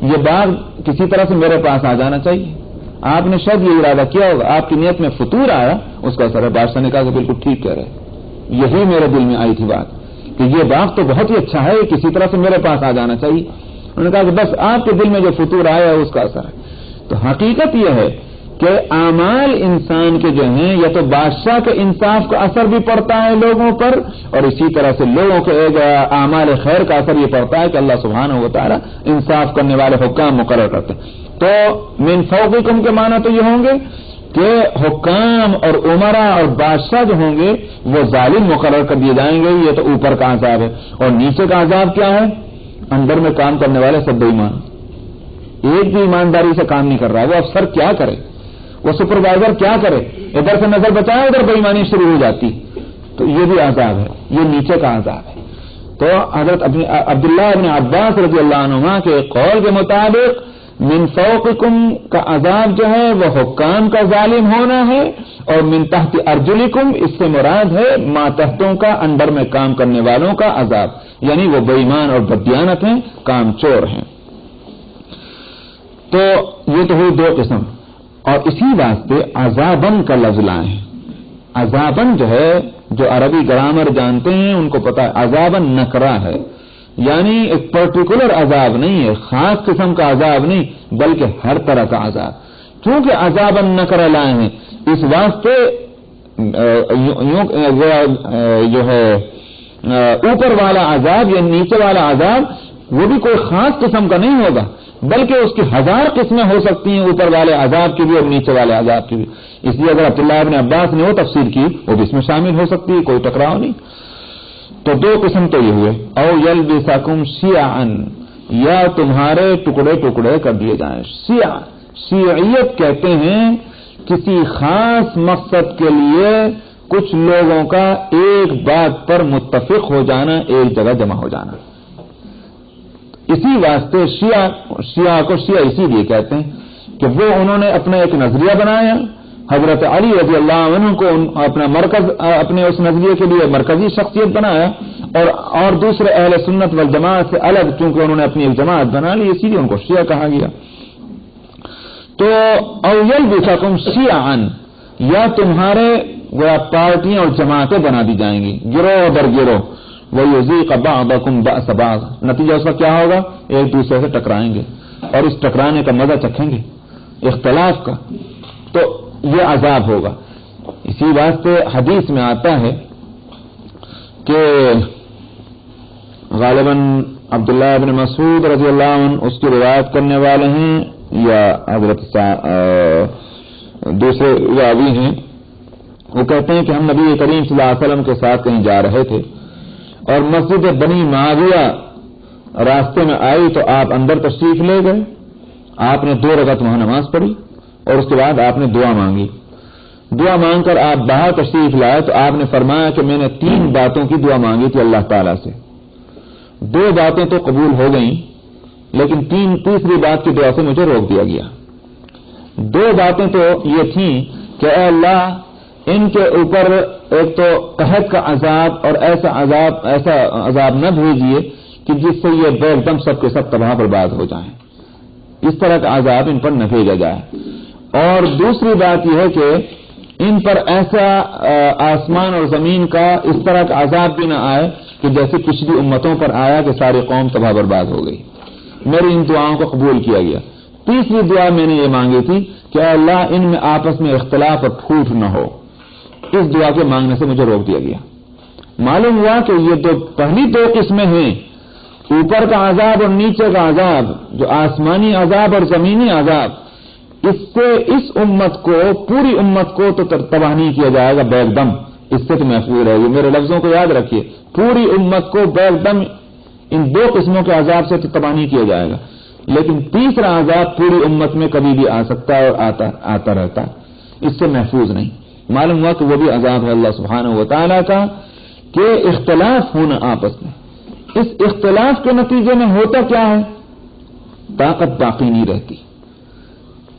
یہ باغ کسی طرح سے میرے پاس آ جانا چاہیے، آپ نے شاید یہ ارادہ کیا ہوگا، آپ کی نیت میں فطور آیا، اس کا اثر ہے۔ بادشاہ نے کہا کہ بالکل ٹھیک کہہ رہے، یہی میرے دل میں آئی تھی بات کہ یہ باغ تو بہت ہی اچھا ہے، کسی طرح سے میرے پاس آ جانا چاہیے۔ انہوں نے کہا کہ بس آپ کے دل میں جو فطور آیا ہے اس کا اثر ہے۔ تو حقیقت یہ ہے کہ اعمال انسان کے جو ہیں، یا تو بادشاہ کے انصاف کا اثر بھی پڑتا ہے لوگوں پر، اور اسی طرح سے لوگوں کے اعمال خیر کا اثر یہ پڑتا ہے کہ اللہ سبحانہ و تعالی انصاف کرنے والے حکام مقرر کرتے ہیں۔ تو من فوقکم کے معنی تو یہ ہوں گے کہ حکام اور عمراء اور بادشاہ جو ہوں گے وہ ظالم مقرر کر دیے جائیں گے، یہ تو اوپر کا عذاب ہے۔ اور نیچے کا عذاب کیا ہے؟ اندر میں کام کرنے والے سب بے ایمان، ایک بھی ایمانداری سے کام نہیں کر رہا، وہ افسر کیا کرے، وہ سپروائزر کیا کرے، ادھر سے نظر بچائے ادھر بے ایمانی شروع ہو جاتی۔ تو یہ بھی عذاب ہے، یہ نیچے کا عذاب ہے۔ تو حضرت عبداللہ ابن عباس رضی اللہ عنہما کے قول کے مطابق من فوقکم کا عذاب جو ہے وہ حکام کا ظالم ہونا ہے، اور من تحت ارجلکم اس سے مراد ہے ماتحتوں کا، انڈر میں کام کرنے والوں کا عذاب، یعنی وہ بے ایمان اور بددیانت ہیں، کام چور ہیں۔ تو یہ تو ہوئی دو قسم، اور اسی واسطے عذابن کا لفظ لائے ہیں۔ عذابن جو ہے، جو عربی گرامر جانتے ہیں ان کو پتا ہے، عذابن نکرہ ہے، یعنی ایک پرٹیکولر عذاب نہیں ہے، خاص قسم کا عذاب نہیں، بلکہ ہر طرح کا عذاب۔ چونکہ عذابن نکرہ لائے ہیں اس واسطے جو ہے اوپر والا عذاب یا نیچے والا عذاب وہ بھی کوئی خاص قسم کا نہیں ہوگا، بلکہ اس کی 1000 قسمیں ہو سکتی ہیں، اوپر والے عذاب کی بھی اور نیچے والے عذاب کی بھی۔ اس لیے اگر عبداللہ ابن عباس نے وہ تفسیر کی وہ بھی اس میں شامل ہو سکتی ہے، کوئی ٹکراؤ نہیں۔ تو دو قسم تو یہ ہوئے، او یلبسکم شیعا، یا تمہارے ٹکڑے ٹکڑے کر دیے جائیں۔ شیعیت کہتے ہیں کسی خاص مقصد کے لیے کچھ لوگوں کا ایک بات پر متفق ہو جانا، ایک جگہ جمع ہو جانا۔ اسی واسطے شیعہ کو شیعہ اسی لیے کہتے ہیں کہ وہ انہوں نے اپنا ایک نظریہ بنایا، حضرت علی رضی اللہ عنہ کو اپنا مرکز، اپنے اس نظریے کے لیے مرکزی شخصیت بنایا، اور دوسرے اہل سنت والجماعت سے الگ چونکہ انہوں نے اپنی ایک جماعت بنا لی، اسی لیے ان کو شیعہ کہا گیا۔ تو او یلبسکم شیعا، یا تمہارے پارٹیاں اور جماعتیں بنا دی جائیں گی، گروہ در گروہ، وَيُذِيقَ بَعْضَكُمْ بَأْسَ بَعْضٍ، نتیجہ اس کا کیا ہوگا؟ ایک دوسرے سے ٹکرائیں گے اور اس ٹکرانے کا مزہ چکھیں گے، اختلاف کا، تو یہ عذاب ہوگا۔ اسی واسطے حدیث میں آتا ہے کہ غالباً عبداللہ ابن مسعود رضی اللہ عنہ اس کی روایت کرنے والے ہیں، یا حضرت دوسرے راوی ہیں، وہ کہتے ہیں کہ ہم نبی کریم صلی اللہ علیہ وسلم کے ساتھ کہیں جا رہے تھے اور مسجد بنی معاویہ راستے میں آئی تو آپ اندر تشریف لے گئے، آپ نے 2 رکعت وہاں نماز پڑھی اور اس کے بعد آپ نے دعا مانگی۔ دعا مانگ کر آپ باہر تشریف لائے تو آپ نے فرمایا کہ میں نے 3 باتوں کی دعا مانگی تھی اللہ تعالیٰ سے، 2 باتیں تو قبول ہو گئیں لیکن تیسری بات کی دعا سے مجھے روک دیا گیا۔ 2 باتیں تو یہ تھیں کہ اے اللہ ان کے اوپر ایک تو قحط کا عذاب اور ایسا عذاب نہ بھیجیے کہ جس سے یہ بے دم سب کے سب تباہ برباد ہو جائیں، اس طرح کا عذاب ان پر نہ بھیجا جائے۔ اور دوسری بات یہ ہے کہ ان پر ایسا آسمان اور زمین کا اس طرح کا عذاب بھی نہ آئے کہ جیسے پچھلی امتوں پر آیا کہ ساری قوم تباہ برباد ہو گئی۔ میری ان دعاؤں کو قبول کیا گیا۔ تیسری دعا میں نے یہ مانگی تھی کہ اے اللہ ان میں آپس میں اختلاف اور پھوٹ نہ ہو، اس دعا کے مانگنے سے مجھے روک دیا گیا۔ معلوم ہوا کہ یہ پہلی 2 قسمیں ہیں، اوپر کا عذاب اور نیچے کا عذاب، جو آسمانی عذاب اور زمینی عذاب، اس سے اس امت کو، پوری امت کو تو تباہ نہیں کیا جائے گا بیک دم، اس سے تو محفوظ رہے گی۔ میرے لفظوں کو یاد رکھیے، پوری امت کو بیک دم ان 2 قسموں کے عذاب سے تو تباہ نہیں کیا جائے گا، لیکن تیسرا عذاب پوری امت میں کبھی بھی آ سکتا ہے اور آتا رہتا ہے، اس سے محفوظ نہیں۔ معلوم ہوا کہ وہ بھی عذاب ہے اللہ سبحانہ و تعالیٰ کا کہ اختلاف ہونا آپس میں۔ اس اختلاف کے نتیجے میں ہوتا کیا ہے؟ طاقت باقی نہیں رہتی۔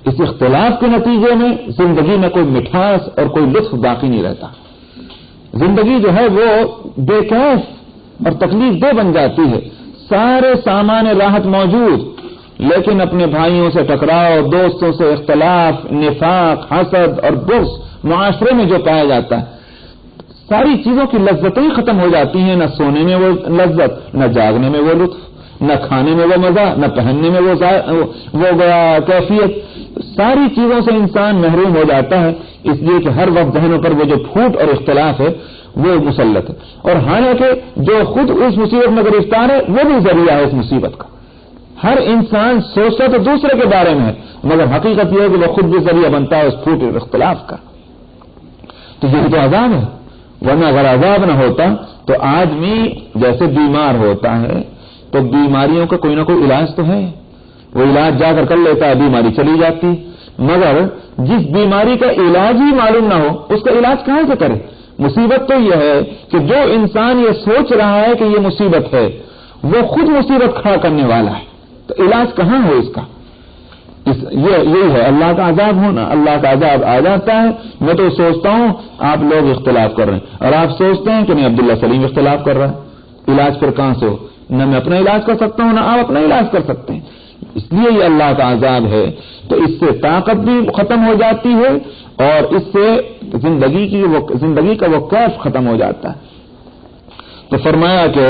اس اختلاف کے نتیجے میں زندگی میں کوئی مٹھاس اور کوئی لطف باقی نہیں رہتا۔ زندگی جو ہے وہ بے کیف اور تکلیف دہ بن جاتی ہے، سارے سامان راحت موجود لیکن اپنے بھائیوں سے ٹکراؤ، دوستوں سے اختلاف، نفاق، حسد اور بغض معاشرے میں جو پایا جاتا ہے، ساری چیزوں کی لذتیں ہی ختم ہو جاتی ہیں، نہ سونے میں وہ لذت، نہ جاگنے میں وہ لطف، نہ کھانے میں وہ مزہ، نہ پہننے میں وہ کیفیت، ساری چیزوں سے انسان محروم ہو جاتا ہے، اس لیے کہ ہر وقت ذہنوں پر وہ جو پھوٹ اور اختلاف ہے وہ مسلط ہے، اور حالانکہ جو خود اس مصیبت میں گرفتار ہے وہ بھی ذریعہ ہے اس مصیبت کا۔ ہر انسان سوچتا تو دوسرے کے بارے میں ہے، مگر حقیقت یہ ہے کہ وہ خود بھی ذریعہ بنتا ہے اس پھوٹ اور اختلاف کا۔ تو یہ تو عذاب ہے، ورنہ اگر عذاب نہ ہوتا تو آدمی جیسے بیمار ہوتا ہے تو بیماریوں کا کوئی نہ کوئی علاج تو ہے، وہ علاج جا کر لیتا ہے، بیماری چلی جاتی، مگر جس بیماری کا علاج ہی معلوم نہ ہو اس کا علاج کہاں سے کرے؟ مصیبت تو یہ ہے کہ جو انسان یہ سوچ رہا ہے کہ یہ مصیبت ہے وہ خود مصیبت کھڑا کرنے والا ہے، تو علاج کہاں ہو اس کا؟ یہی ہے اللہ کا عذاب ہونا۔ اللہ کا عذاب آ جاتا ہے، میں تو سوچتا ہوں آپ لوگ اختلاف کر رہے ہیں اور آپ سوچتے ہیں کہ نہیں عبداللہ سلیم اختلاف کر رہا ہے، علاج پھر کہاں سے ہو؟ نہ میں اپنا علاج کر سکتا ہوں نہ آپ اپنا علاج کر سکتے ہیں، اس لیے یہ اللہ کا عذاب ہے۔ تو اس سے طاقت بھی ختم ہو جاتی ہے اور اس سے زندگی کا وہ کیف ختم ہو جاتا ہے۔ تو فرمایا کہ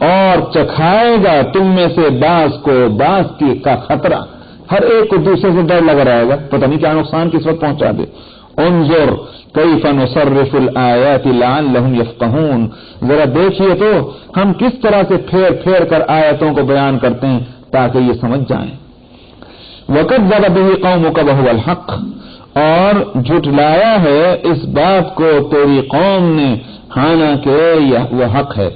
اور چکھائے گا تم میں سے بعض کو بعض کا خطرہ، ہر ایک کو دوسرے سے ڈر لگا رہے گا، پتہ نہیں کیا نقصان کس وقت پہنچا دے۔ انظر کیف نصرف الآیات لعلہم یفقہون، ذرا دیکھیے تو ہم کس طرح سے پھیر پھیر کر آیتوں کو بیان کرتے ہیں تاکہ یہ سمجھ جائیں۔ وَكَذَّبَ بِهِ قَوْمُكَ وَهُوَ الْحَقُّ، اور جھٹلایا ہے اس بات کو تیری قوم نے حالانکہ وہ حق ہے۔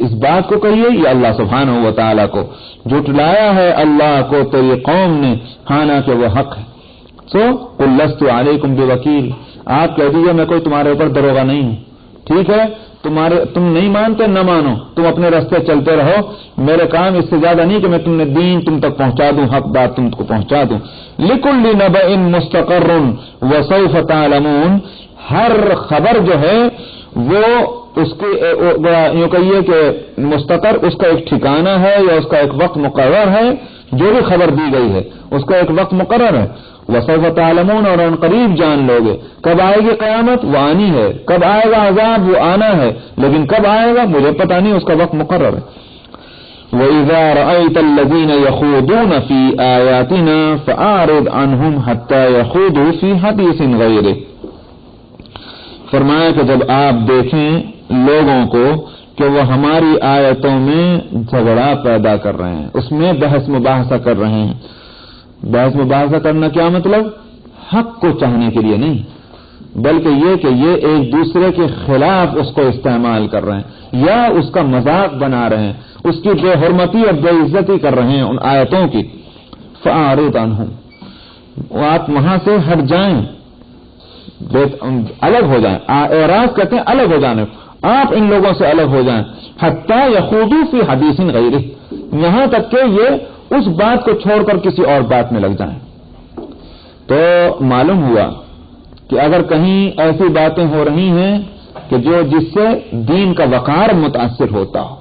اس بات کو کہیے یہ اللہ سبحانہ و تعالیٰ کو، جھٹلایا ہے اللہ کو تیری قوم نے حالانکہ وہ حق ہے۔ قُلْ لَسْتُ عَلَيْكُمْ بِوَكِيلٍ، آپ کہہ دیجیے میں کوئی تمہارے اوپر دروغہ نہیں ہوں، ٹھیک ہے، تم نہیں مانتے نہ مانو، تم اپنے راستے چلتے رہو، میرے کام اس سے زیادہ نہیں کہ میں تم تک پہنچا دوں، حق بات تم کو پہنچا دوں۔ لِكُلِّ نَبَإٍ مُسْتَقَرٌّ وَسَوْفَ تَعْلَمُونَ، ہر خبر جو ہے وہ اس کے یوں کہیے کہ مستقر، اس کا ایک ٹھکانہ ہے یا اس کا ایک وقت مقرر ہے، جو بھی خبر دی گئی ہے اس کا ایک وقت مقرر ہے۔ وَسَوْفَ تَعْلَمُونَ، اور ان قریب جان لوگے، کب آئے گی قیامت وہ آنی ہے، کب آئے گا عذاب وہ آنا ہے، لیکن کب آئے گا مجھے پتہ نہیں، اس کا وقت مقرر ہے۔ وَإِذَا رَأَيْتَ الَّذِينَ يَخُوضُونَ فِي آيَاتِنَا فَأَعْرِضْ عَنْهُمْ حَتَّى يَخُوضُوا فِي حَدِيثٍ غَيْرِهِ، فرمایا کہ جب آپ دیکھیں لوگوں کو کہ وہ ہماری آیتوں میں جھگڑا پیدا کر رہے ہیں، اس میں بحث مباحثہ کر رہے ہیں۔ بحث مباحثہ کرنا کیا مطلب؟ حق کو چاہنے کے لیے نہیں، بلکہ یہ کہ یہ ایک دوسرے کے خلاف اس کو استعمال کر رہے ہیں یا اس کا مذاق بنا رہے ہیں، اس کی بے حرمتی اور بے عزتی کر رہے ہیں ان آیتوں کی۔ فَأَعْرِضْ عَنْهُمْ، آپ وہاں سے ہٹ جائیں، الگ ہو جائیں، اعراض کہتے ہیں الگ ہو جانے، آپ ان لوگوں سے الگ ہو جائیں۔ حَتَّى يَخُوضُوا فِي حَدِيثٍ غَيْرِهِ، یہاں تک کہ یہ اس بات کو چھوڑ کر کسی اور بات میں لگ جائیں۔ تو معلوم ہوا کہ اگر کہیں ایسی باتیں ہو رہی ہیں کہ جس سے دین کا وقار متاثر ہوتا ہو،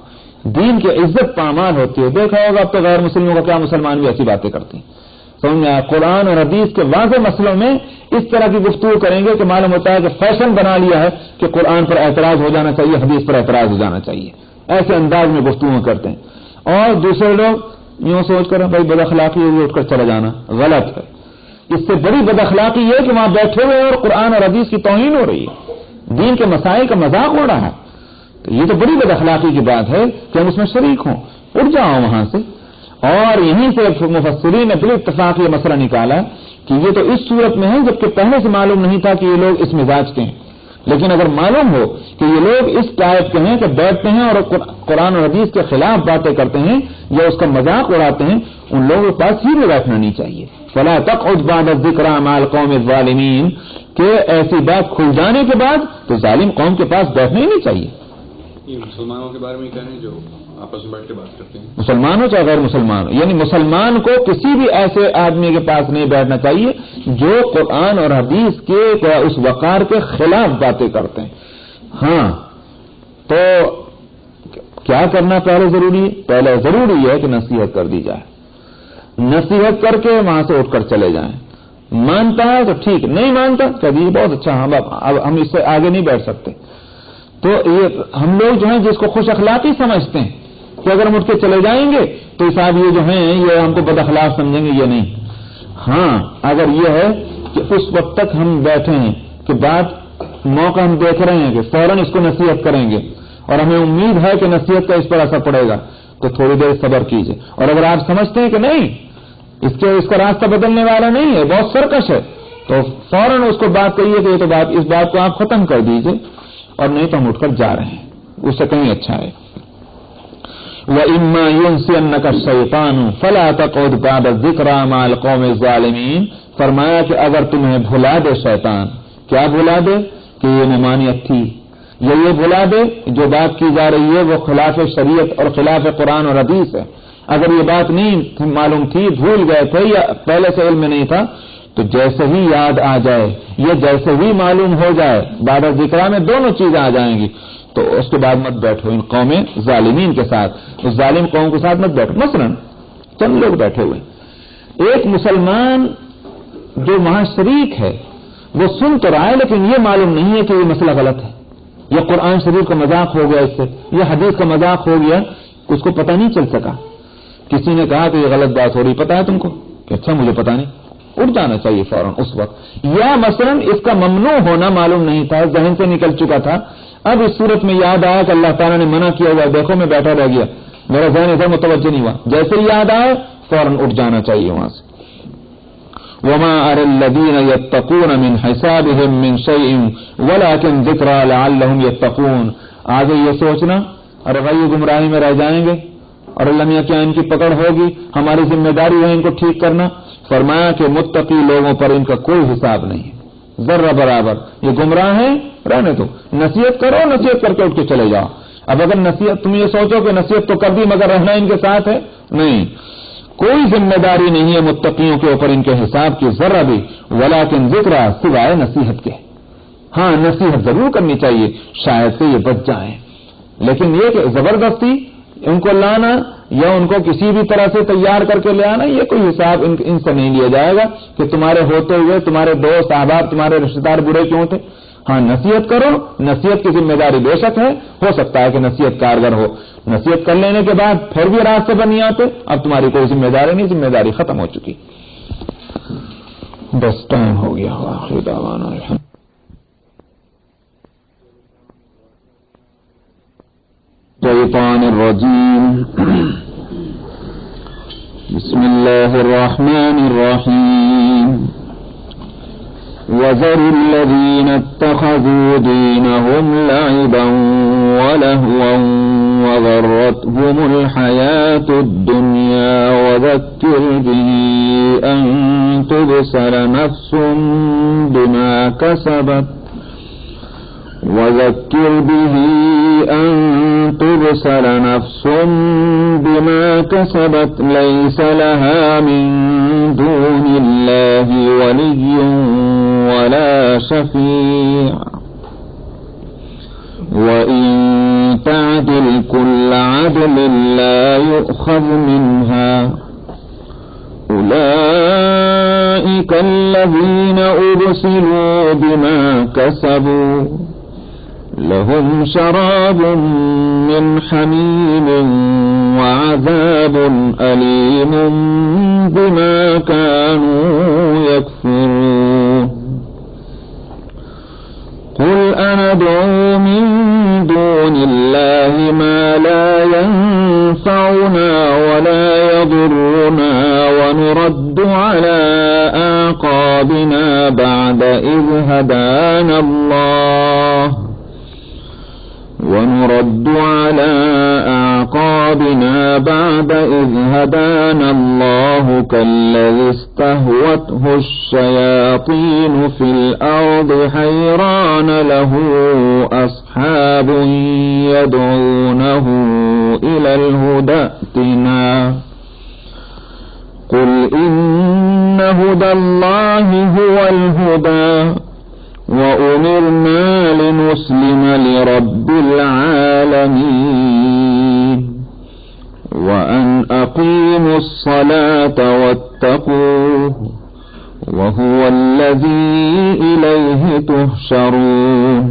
دین کی عزت پامال ہوتی ہے، دیکھا ہوگا اب تو غیر مسلموں کا کیا مسلمان بھی ایسی باتیں کرتے ہیں، سمجھ میں آیا؟ قرآن اور حدیث کے واضح مسئلوں میں اس طرح کی گفتگو کریں گے کہ معلوم ہوتا ہے کہ فیشن بنا لیا ہے کہ قرآن پر اعتراض ہو جانا چاہیے، حدیث پر اعتراض ہو جانا چاہیے، ایسے انداز میں گفتگو کرتے ہیں۔ اور دوسرے لوگ یوں سوچ کر بھائی بد اخلاقی ہوگی اٹھ کر چلا جانا، غلط ہے۔ اس سے بڑی بد اخلاقی یہ کہ وہاں بیٹھے ہوئے اور قرآن اور حدیث کی توہین ہو رہی ہے، دین کے مسائل کا مذاق ہو رہا ہے، تو یہ تو بڑی بد اخلاقی کی بات ہے کہ ہم اس میں شریک ہوں، اٹھ جاؤ وہاں سے۔ اور یہیں سے مفسرین نے بال اتفاق یہ مسئلہ نکالا کہ یہ تو اس صورت میں ہے جبکہ پہلے سے معلوم نہیں تھا کہ یہ لوگ اس مزاج کے ہیں، لیکن اگر معلوم ہو کہ یہ لوگ اس ٹائپ کے ہیں کہ بیٹھتے ہیں اور قرآن اور حدیث کے خلاف باتیں کرتے ہیں یا اس کا مذاق اڑاتے ہیں، ان لوگوں کے پاس ہی بیٹھنا نہیں چاہیے۔ فَلَا تَقْعُدْ بَعْدَ الذِّكْرَىٰ مَعَ الْقَوْمِ الظَّالِمِينَ، کہ ایسی بات کھل جانے کے بعد تو ظالم قوم کے پاس بیٹھنا ہی نہیں چاہیے۔ یہ مسلمانوں کے بارے میں کہیں جو آپس میں بیٹھ کے بات کرتے ہیں، مسلمان ہو چاہے غیر مسلمان ہو، یعنی مسلمان کو کسی بھی ایسے آدمی کے پاس نہیں بیٹھنا چاہیے جو قرآن اور حدیث کے اس وقار کے خلاف باتیں کرتے ہیں۔ ہاں تو کیا کرنا پہلے ضروری ہے؟ پہلے ضروری ہے کہ نصیحت کر دی جائے، نصیحت کر کے وہاں سے اٹھ کر چلے جائیں۔ مانتا ہے تو ٹھیک، نہیں مانتا کہ بہت اچھا، ہم اس سے آگے نہیں بیٹھ سکتے۔ تو یہ ہم لوگ جو ہیں جس کو خوش اخلاقی سمجھتے ہیں کہ اگر ہم اٹھ کے چلے جائیں گے تو صاحب یہ جو ہیں یہ ہم کو بد اخلاق سمجھیں گے، یہ نہیں۔ ہاں اگر یہ ہے کہ اس وقت تک ہم بیٹھے ہیں کہ بات موقع ہم دیکھ رہے ہیں کہ فوراً اس کو نصیحت کریں گے اور ہمیں امید ہے کہ نصیحت کا اس پر اثر پڑے گا، تو تھوڑی دیر صبر کیجیے۔ اور اگر آپ سمجھتے ہیں کہ نہیں اس کا راستہ بدلنے والا نہیں ہے، بہت سرکش ہے، تو فوراً اس کو بات کہیے کہ یہ تو اس بات کو آپ ختم کر دیجیے، اور نہیں تو ہم اٹھ کر جا رہے ہیں، اس سے کہیں اچھا ہے۔ وَإِمَّا يُنْسِيَنَّكَ الشَّيْطَانُ فَلَا تَقْعُدْ بَعْدَ الذِّكْرَىٰ مَعَ الْقَوْمِ الظَّالِمِينَ، فرمایا کہ اگر تمہیں بھلا دے شیطان، کیا بھلا دے؟ کہ یہ ممانعت تھی، یہ بھلا دے جو بات کی جا رہی ہے وہ خلاف شریعت اور خلاف قرآن اور حدیث ہے. اگر یہ بات نہیں معلوم تھی، بھول گئے تھے یا پہلے سے علم میں نہیں تھا، تو جیسے ہی یاد آ جائے، یہ جیسے ہی معلوم ہو جائے، بعد ذکر میں دونوں چیزیں آ جائیں گی، تو اس کے بعد مت بیٹھو ان قوم ظالمین کے ساتھ، اس ظالم قوم کے ساتھ مت بیٹھو. مثلا چند لوگ بیٹھے ہوئے، ایک مسلمان جو وہاں شریک ہے وہ سن تو رہا ہے لیکن یہ معلوم نہیں ہے کہ یہ مسئلہ غلط ہے، یہ قرآن شریف کا مذاق ہو گیا، اس سے یہ حدیث کا مذاق ہو گیا، اس کو پتہ نہیں چل سکا. کسی نے کہا کہ یہ غلط بات ہو رہی، پتہ ہے تم کو؟ کہ اچھا مجھے پتہ نہیں. اٹھ جانا چاہیے فوراً اس وقت. یا مثلا اس کا ممنوع ہونا معلوم نہیں تھا، ذہن سے نکل چکا تھا، اب اس صورت میں یاد آیا کہ اللہ تعالیٰ نے منع کیا ہوا، دیکھو میں بیٹھا رہ گیا، میرا ذہن ادھر متوجہ نہیں ہوا، جیسے ہی یاد آئے فوراً اٹھ جانا چاہیے وہاں سے. وما أرى الذين يتقون من حسابهم من شيء ولكن ذكرى لعلهم يتقون. آگے یہ سوچنا ارے بھائی یہ گمراہی میں رہ جائیں گے اور اللہ میاں کیا ان کی پکڑ ہوگی، ہماری ذمہ داری ہے ان کو ٹھیک کرنا. فرمایا کہ متقی لوگوں پر ان کا کوئی حساب نہیں ہے ذرہ برابر. یہ گمراہ ہیں، رہنے دو، نصیحت کرو، نصیحت کر کے اٹھ کے چلے جاؤ. اب اگر نصیحت تم یہ سوچو کہ نصیحت تو کر دی مگر رہنا ان کے ساتھ ہے، نہیں، کوئی ذمہ داری نہیں ہے متقیوں کے اوپر ان کے حساب کی ذرہ بھی. ولیکن ذکر سوائے نصیحت کے. ہاں نصیحت ضرور کرنی چاہیے، شاید سے یہ بچ جائیں، لیکن یہ کہ زبردستی ان کو لانا یا ان کو کسی بھی طرح سے تیار کر کے لے آنا، یہ کوئی حساب ان سے نہیں لیا جائے گا کہ تمہارے ہوتے ہوئے تمہارے دوست احباب تمہارے رشتہ دار برے کیوں تھے. ہاں نصیحت کرو، نصیحت کی ذمہ داری بے شک ہے، ہو سکتا ہے کہ نصیحت کارگر ہو. نصیحت کر لینے کے بعد پھر بھی راستے پر نہیں آتے، اب تمہاری کوئی ذمہ داری نہیں، ذمہ داری ختم ہو چکی. بس ٹائم ہو گیا. آخر دعوانا الحمد. الشیطان الرجیم. بسم اللہ الرحمن الرحیم. وَذَرُوا الَّذِينَ اتَّخَذُوا دِينَهُمْ لَعِبًا وَلَهْوًا وَغَرَّتْهُمُ الْحَيَاةُ الدُّنْيَا وَذَكِّرْ بِهِ أَن تُبْصَرَ نَفْسٌ بِمَا كَسَبَتْ لَيْسَ لَهَا مِن دُونِ اللَّهِ وَلِيٌّ وَلَا شَفِيعٌ وَإِن تَعْدِلْ كُلَّ عَدْلٍ لَّا يُؤْخَذْ مِنْهَا أُولَئِكَ الَّذِينَ أُبْسِلُوا بِمَا كَسَبُوا لَهُمْ شَرَابٌ مِّنْ حَمِيمٍ وَعَذَابٌ أَلِيمٌ بِمَا كَانُوا يَكْفُرُونَ. قُلْ أَنَدْعُو مِن دُونِ اللَّهِ مَا لَا يَنفَعُنَا وَلَا يَضُرُّنَا وَنُرَدُّ عَلَى أَعْقَابِنَا بَعْدَ إِذْ هَدَانَا اللَّهُ كالذي استهوته الشياطين في الأرض حيران له أصحاب يدعونه إلى الهدى ائتنا قل إن هدى الله هو الهدى وَأُمِرْنَا لِنُسْلِمَ لِرَبِّ الْعَالَمِينَ وَأَنْ أَقِيمُوا الصَّلَاةَ وَاتَّقُوهُ وَهُوَ الَّذِي إِلَيْهِ تُحْشَرُونَ.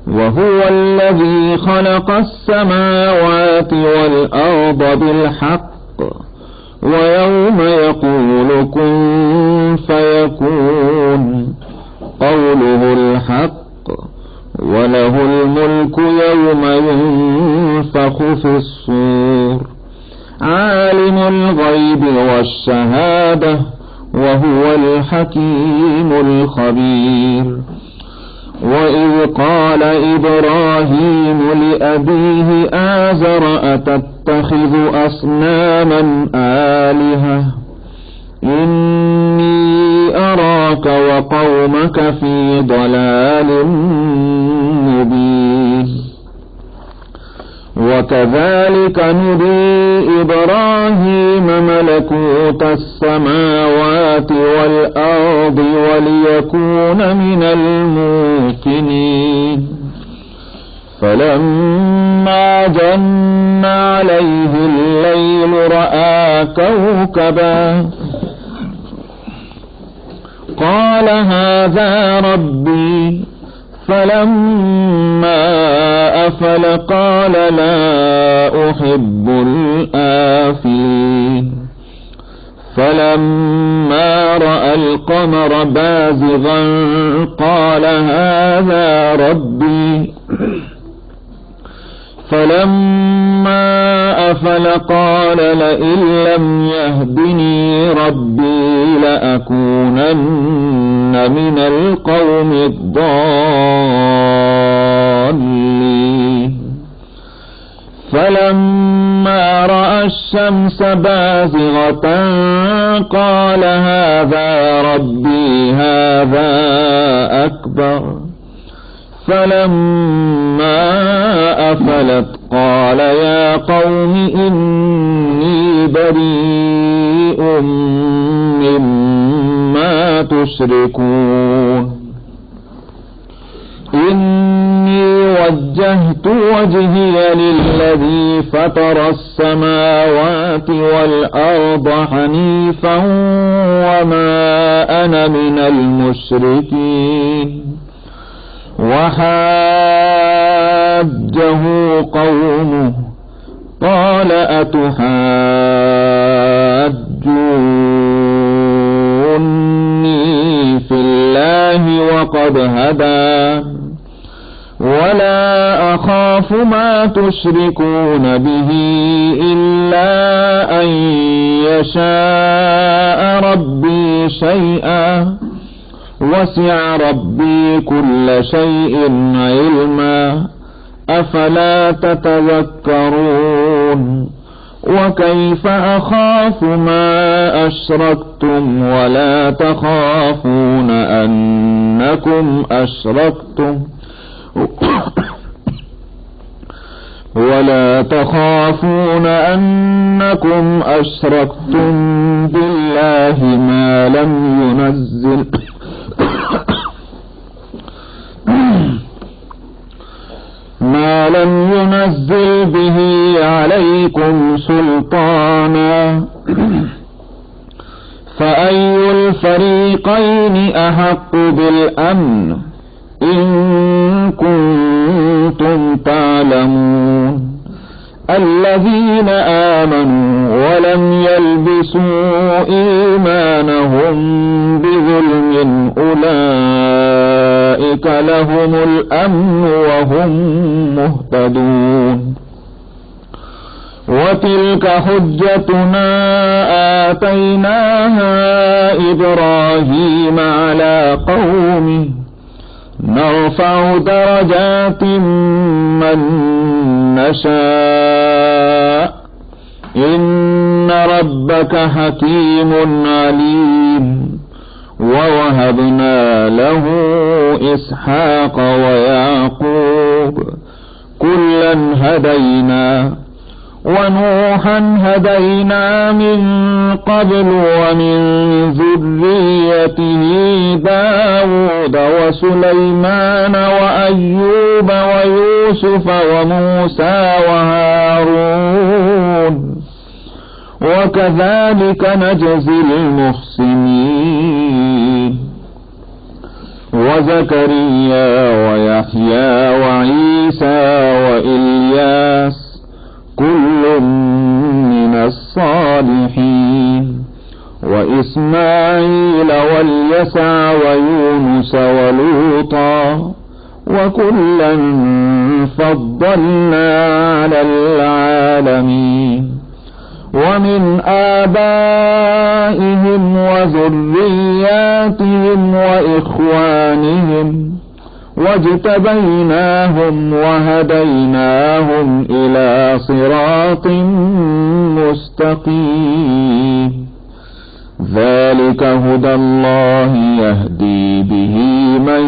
وَهُوَ الَّذِي خَلَقَ السَّمَاوَاتِ وَالْأَرْضَ بِالْحَقِّ وَيَوْمَ يَقُولُ كُن فَيَكُونُ قَوْلُهُ الْحَقُّ وَلَهُ الْمُلْكُ يَوْمَ يُنفَخُ فِي الصُّورِ عَالِمُ الْغَيْبِ وَالشَّهَادَةِ وَهُوَ الْحَكِيمُ الْخَبِيرُ. وَإِذْ قَالَ إِبْرَاهِيمُ لِأَبِيهِ آزَرَ أَتَتَّخِذُ أَصْنَامًا آلِهَةً إِنِّي أَرَاكَ وَقَوْمَكَ فِي ضَلَالٍ وكذلك نري إبراهيم ملكوت السماوات والأرض وليكون من الموقنين فلما جن عليه الليل رأى كوكبا قال هذا ربي فلما أفل قال لا أحب الآفلين فلما رأى القمر بازغا قال هذا ربي فلما أفل قال لئن لم يهدني ربي لأكونن من القوم الضالين فلما رأى الشمس بازغة قال هذا ربي هذا أكبر فلما أفلت قال يا قوم إني بريء مما تشركون إني وجهت وجهي للذي فطر السماوات والأرض حنيفا وما أنا من المشركين وحاجه قومه قال أتحاجوني في الله وقد هدان ولا أخاف ما تشركون به إلا أن يشاء ربي شيئا وسع ربي كل شيء علما أفلا تتذكرون وكيف أخاف ما أشركتم ولا تخافون أنكم أشركتم بالله ما لم ينزل به عليكم سلطانا فأي الفريقين أحق بالأمن إن كنتم تعلمون الذين آمنوا ولم يلبسوا إيمانهم بظلم أولئك لهم الأمن وهم مهتدون وتلك حجتنا آتيناها إبراهيم على قومه نرفع درجات من نشاء إن ربك حكيم عليم ووهبنا له إسحاق ويعقوب كلا هدينا ونوحا هدينا من قبل ومن ذريته داود وسليمان وأيوب ويوسف وموسى وهارون وكذلك نجزي المحسنين وزكريا ويحيى وعيسى وإلياس كل من الصالحين وإسماعيل واليسع ويونس ولوطا وكلا فضلنا على العالمين ومن آبائهم وذرياتهم وإخوانهم واجتبيناهم وهديناهم إلى صراط مستقيم ذلك هدى الله يهدي به من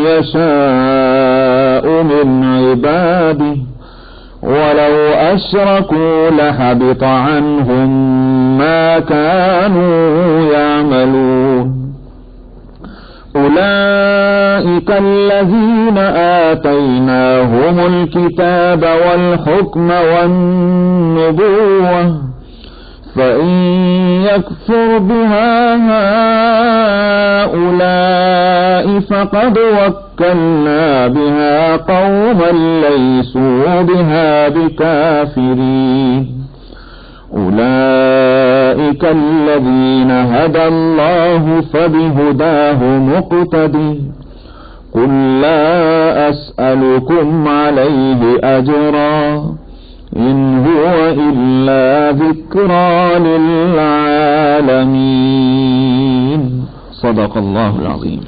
يشاء من عباده ولو أشركوا لحبط عنهم ما كانوا يعملون أولئك الذين آتيناهم الكتاب والحكم والنبوة فإن يكفر بها هؤلاء فقد وكلنا بها قوما ليسوا بها بكافرين أولئك الذين هدى الله فبهداه مقتدي قل لا أسألكم عليه أجرا إن هو إلا ذكرى للعالمين. صدق الله العظيم.